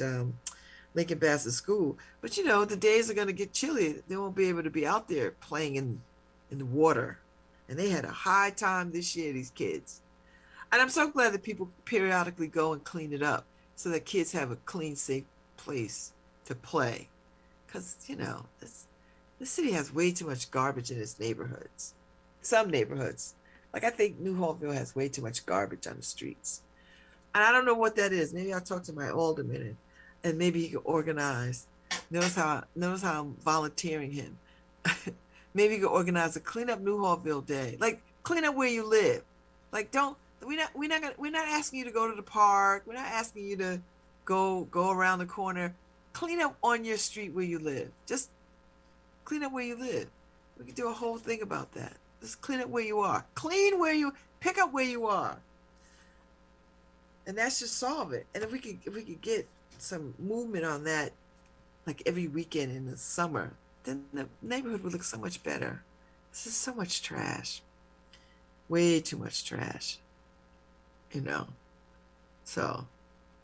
Lincoln Bassett School. But, the days are going to get chilly. They won't be able to be out there playing in the water. And they had a high time this year, these kids. And I'm so glad that people periodically go and clean it up so that kids have a clean, safe place to play. Because, the city has way too much garbage in its neighborhoods. Some neighborhoods. Like, I think New Hallville has way too much garbage on the streets. And I don't know what that is. Maybe I'll talk to my alderman and maybe he can organize. Notice how I'm volunteering him. Maybe you can organize a Clean Up New Hallville Day. Like, clean up where you live. Like, we're not asking you to go to the park. We're not asking you to go around the corner. Clean up on your street where you live. Just clean up where you live. We could do a whole thing about that. Just clean up where you are. Pick up where you are. And that should solve it. And if we could get some movement on that, like every weekend in the summer, then the neighborhood would look so much better. This is so much trash. Way too much trash. You know. So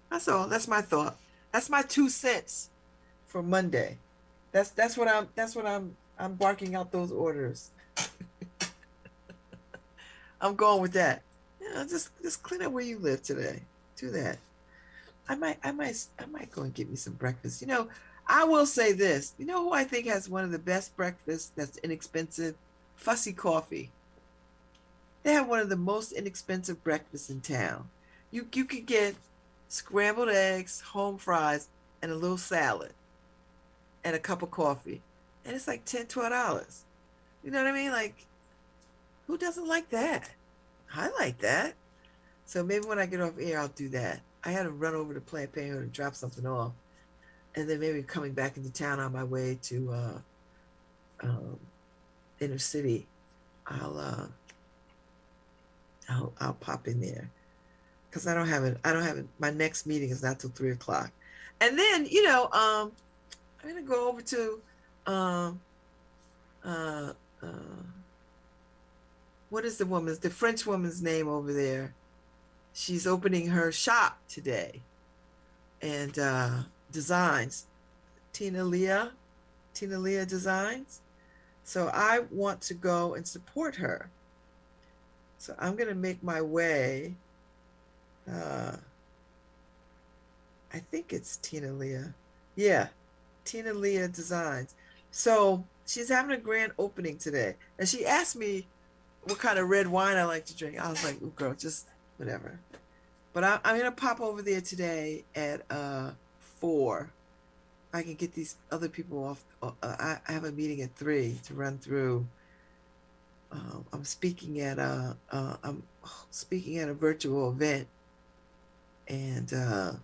that's all. That's my thought. That's my 2 cents for Monday. That's what I'm barking out those orders. I'm going with that. Just clean up where you live today. Do that. I might go and get me some breakfast. You know, I will say this. You know who I think has one of the best breakfasts that's inexpensive? Fussy Coffee. They have one of the most inexpensive breakfasts in town. You could get scrambled eggs, home fries, and a little salad, and a cup of coffee, and it's like $10-12. You know what I mean? Like, who doesn't like that? I like that. So maybe when I get off air, I'll do that. I had to run over to Planned Parenthood and drop something off, and then maybe coming back into town on my way to inner city, I'll pop in there, because I don't have it. My next meeting is not till 3:00, and then I'm gonna go over to what is the French woman's name over there? She's opening her shop today, and designs, Tina Leah Designs. So I want to go and support her. So I'm gonna make my way. I think it's Tina Leah. Yeah, Tina Leah Designs. So she's having a grand opening today, and she asked me what kind of red wine I like to drink. I was like, "Ooh, girl, just whatever." But I'm gonna pop over there today at 4. I can get these other people off. I have a meeting at 3 to run through. I'm speaking at a virtual event, and I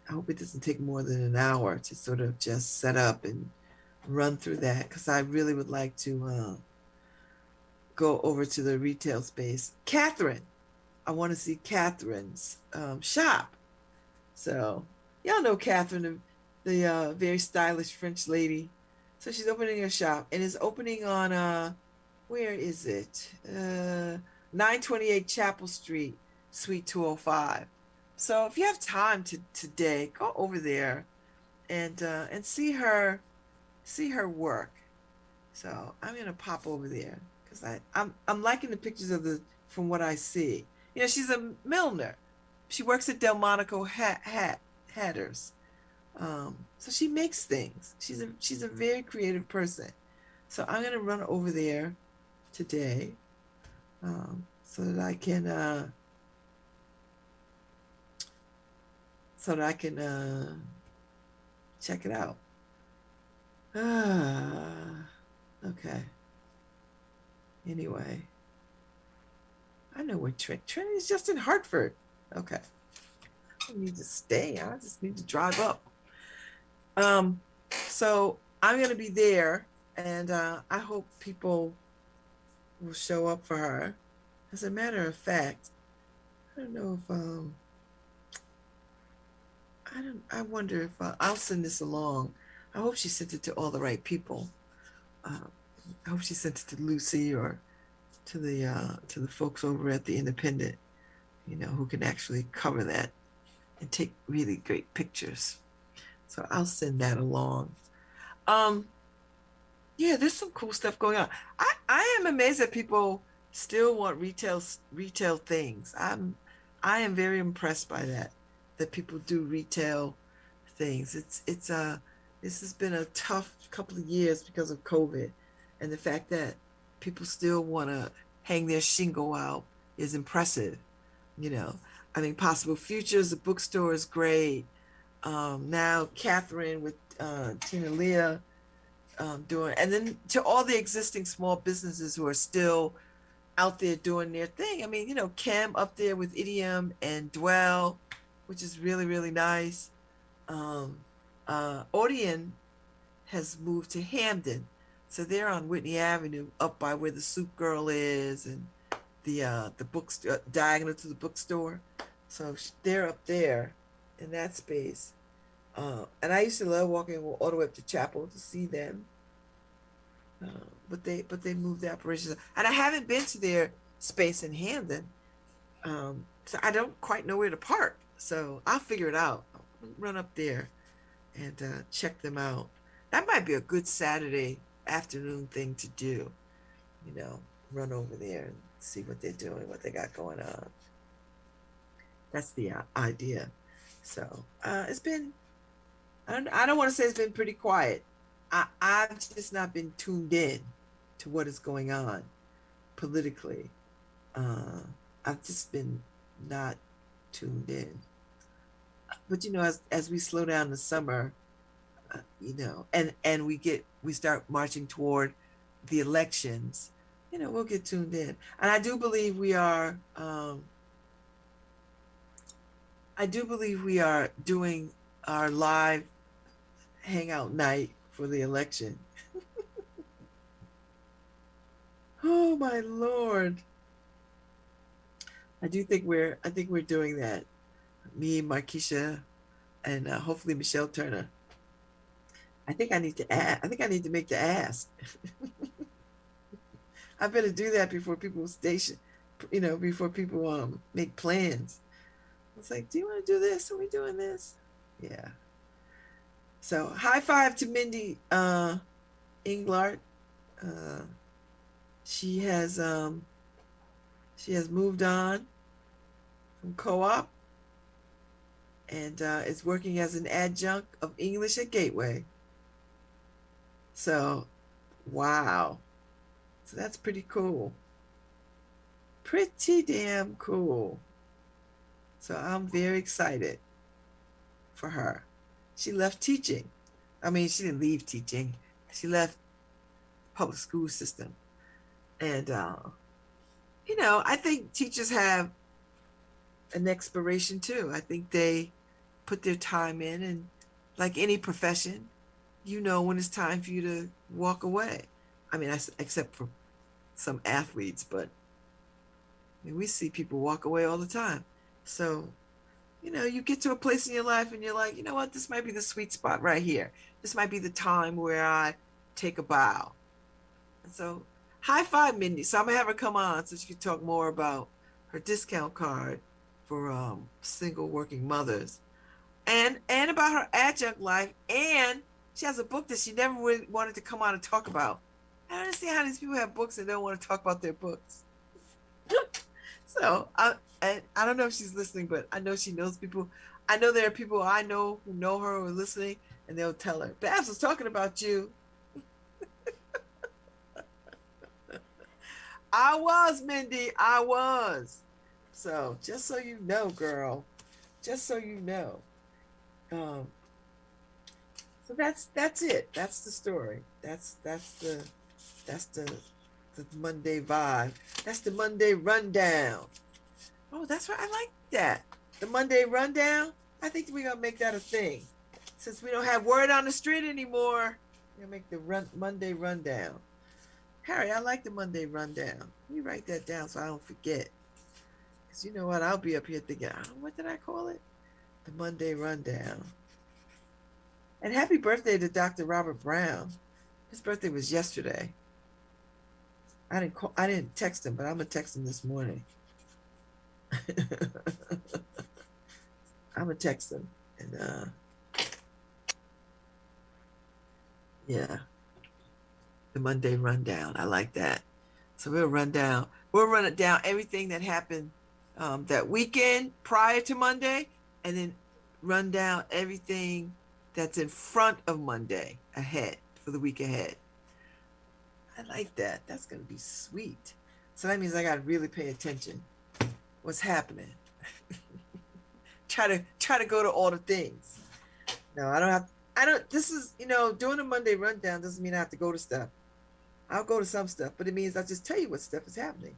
hope it doesn't take more than an hour to sort of just set up and run through that, because I really would like to go over to the retail space. Catherine, I want to see Catherine's shop. So y'all know Catherine, the very stylish French lady. So she's opening her shop, and it's opening on where is it? 928 Chapel Street, Suite 205. So if you have time today, go over there and see her work. So I'm gonna pop over there, because I'm liking the pictures from what I see. You know, she's a milliner. She works at Delmonico Hatters. So she makes things. She's a very creative person. So I'm gonna run over there today, so that I can check it out. Okay. Anyway, I know where Trinity's just in Hartford. Okay. I don't need to stay. I just need to drive up. So I'm gonna be there, and I hope people will show up for her. As a matter of fact, I don't know if I wonder if I'll send this along. I hope she sent it to all the right people. I hope she sent it to Lucy or to the folks over at the Independent, who can actually cover that and take really great pictures. So I'll send that along. Yeah, there's some cool stuff going on. I am amazed that people still want retail things. I am very impressed by that people do retail things. This has been a tough couple of years because of COVID, and the fact that people still want to hang their shingle out is impressive. I mean, Possible Futures, the bookstore is great. Now Catherine with Tina Leah doing, and then to all the existing small businesses who are still out there doing their thing. I mean, Kim up there with Idiom and Dwell, which is really, really nice. Odeon has moved to Hamden, so they're on Whitney Avenue, up by where the Soup Girl is, and the bookstore diagonal to the bookstore. So they're up there in that space. And I used to love walking all the way up to Chapel to see them. But they moved the operations, and I haven't been to their space in Hamden, so I don't quite know where to park. So I'll figure it out. I'll run up there and check them out. That might be a good Saturday afternoon thing to do. Run over there and see what they're doing, what they got going on. That's the idea. So it's been. I don't want to say it's been pretty quiet. I've just not been tuned in to what is going on politically. I've just been not tuned in. But as we slow down the summer, and we start marching toward the elections, we'll get tuned in. And I do believe we are. I do believe we are doing our live hangout night for the election. Oh my Lord. I think we're doing that. Me, Markeisha, and hopefully Michelle Turner. I think I need to make the ask. I better do that before people before people make plans. It's like, do you want to do this? Are we doing this? Yeah. So high five to Mindy Englart. She has moved on from co-op and is working as an adjunct of English at Gateway. So, wow. So that's pretty cool. Pretty damn cool. So I'm very excited for her. She left teaching. I mean, she didn't leave teaching. She left public school system. And, I think teachers have an expiration too. I think they put their time in, and like any profession, when it's time for you to walk away. I mean, except for some athletes, but we see people walk away all the time. So, you get to a place in your life and you're like, you know what, this might be the sweet spot right here. This might be the time where I take a bow. And so, high five, Mindy. So I'm gonna have her come on so she can talk more about her discount card for single working mothers, and about her adjunct life. And she has a book that she never really wanted to come on and talk about. I don't understand how these people have books and don't want to talk about their books. So I don't know if she's listening, but I know she knows people. I know there are people I know who know her or are listening, and they'll tell her, Babz was talking about you. I was, Mindy. I was. So just so you know, girl. Just so you know. So that's it. That's the story. That's the Monday vibe. That's the Monday rundown. Oh, that's right. I like that. The Monday rundown. I think we're gonna make that a thing. Since we don't have word on the street anymore, we're gonna make the Monday rundown. Harry, I like the Monday rundown. Let me write that down so I don't forget. Because you know what? I'll be up here thinking, what did I call it? The Monday rundown. And happy birthday to Dr. Robert Brown. His birthday was yesterday. I didn't text him, but I'm gonna text him this morning. I'm gonna text him and yeah. The Monday rundown. I like that. So we'll run it down everything that happened that weekend prior to Monday, and then run down everything that's in front of Monday ahead for the week ahead. I like that. That's gonna be sweet. So that means I gotta really pay attention. What's happening? try to go to all the things. No, this is, doing a Monday rundown doesn't mean I have to go to stuff. I'll go to some stuff, but it means I'll just tell you what stuff is happening.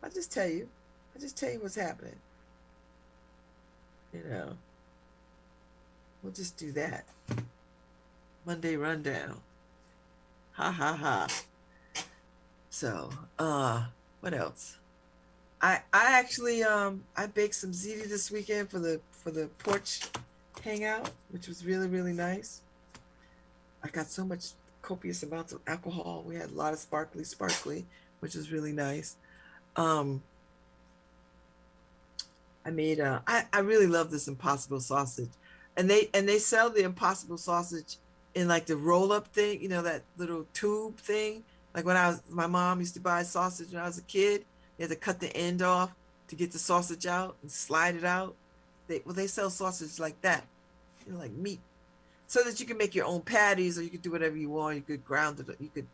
I'll just tell you what's happening. We'll just do that. Monday rundown. Ha ha ha. So, what else? I actually I baked some ziti this weekend for the porch hangout, which was really, really nice. I got so much copious amounts of alcohol. We had a lot of sparkly, which was really nice. I made I really love this Impossible sausage, and they sell the Impossible sausage in like the roll up thing, you know, that little tube thing. Like when my mom used to buy sausage when I was a kid. You had to cut the end off to get the sausage out and slide it out. They sell sausage like that, you know, like meat, so that you can make your own patties, or you could do whatever you want. You could ground it, you could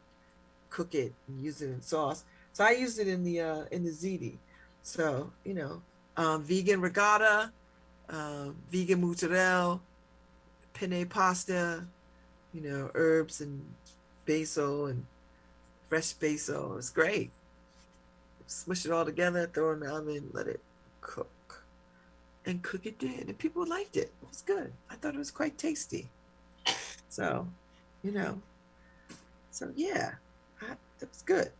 cook it and use it in sauce. So I used it in the ziti. So, you know, vegan regatta, vegan mozzarella, penne pasta, you know, herbs and basil and fresh basil. It's great. Smush it all together, throw it in the oven, let it cook. And cook it in. And people liked it. It was good. I thought it was quite tasty. So, you know, so yeah, it was good.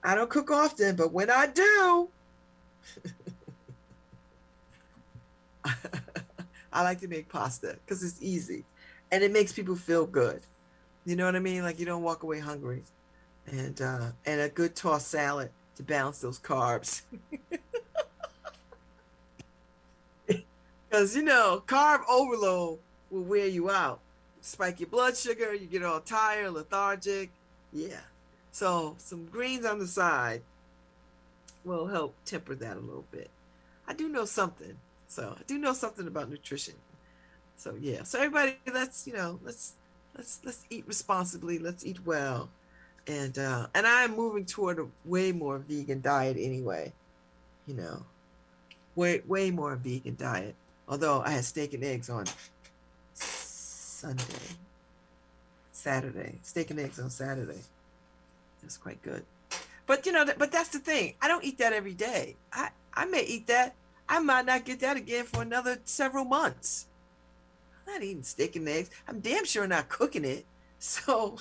I don't cook often, but when I do, I like to make pasta because it's easy and it makes people feel good. You know what I mean? Like you don't walk away hungry. And a good tossed salad to balance those carbs. Because, you know, carb overload will wear you out. Spike your blood sugar, you get all tired, lethargic. Yeah. So some greens on the side will help temper that a little bit. I do know something. So I do know something about nutrition. So yeah. So everybody, let's eat responsibly. Let's eat well. And I am moving toward a way more vegan diet anyway. You know, way more vegan diet. Although I had steak and eggs on Saturday. Steak and eggs on Saturday. That's quite good. But you know, but that's the thing. I don't eat that every day. I may eat that. I might not get that again for another several months. I'm not eating steak and eggs. I'm damn sure not cooking it. So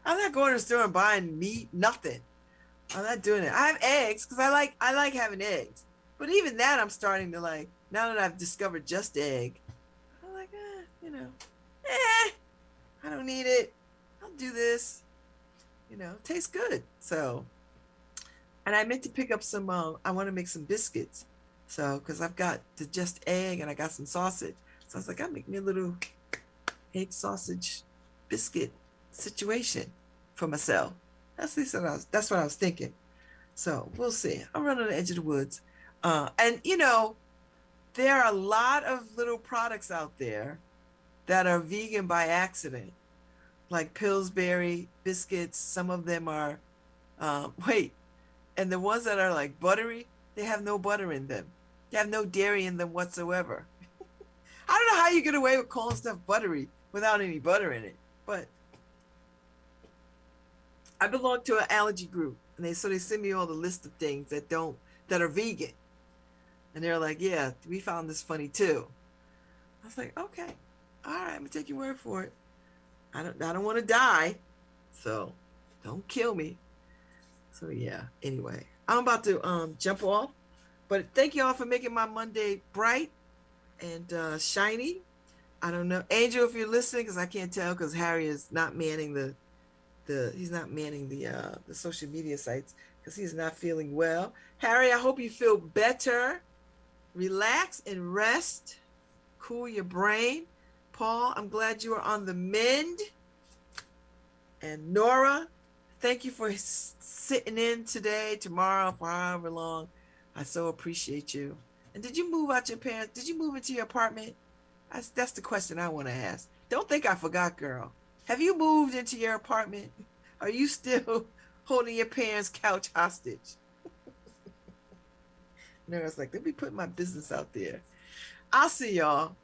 I'm not going to the store and buying meat, nothing. I'm not doing it. I have eggs because I like having eggs. But even that I'm starting to like, now that I've discovered just egg, I'm like, you know, I don't need it. I'll do this. You know, it tastes good. So, and I meant to pick up some, I want to make some biscuits. So, because I've got the just egg and I got some sausage. So I was like, I'll make me a little egg sausage biscuit situation for myself. That's what I was thinking. So we'll see. I'm running on the edge of the woods. And you know, there are a lot of little products out there that are vegan by accident, like Pillsbury biscuits. Some of them are, and the ones that are like buttery, they have no butter in them. They have no dairy in them whatsoever. I don't know how you get away with calling stuff buttery without any butter in it, but I belong to an allergy group, and they send me all the list of things that are vegan, and they're like, yeah, we found this funny too. I was like, okay, all right, I'm gonna take your word for it. I don't want to die, so don't kill me. So yeah. Anyway, I'm about to jump off, but thank you all for making my Monday bright and shiny. I don't know, Angel, if you're listening, because I can't tell because Harry is not manning the social media sites because he's not feeling well. Harry, I hope you feel better. Relax and rest. Cool your brain. Paul, I'm glad you are on the mend. And Nora, thank you for sitting in today, tomorrow, for however long. I so appreciate you. And did you move out your parents? Did you move into your apartment? That's the question I want to ask. Don't think I forgot, girl. Have you moved into your apartment? Are you still holding your parents' couch hostage? No, it's like, let me put my business out there. I'll see y'all.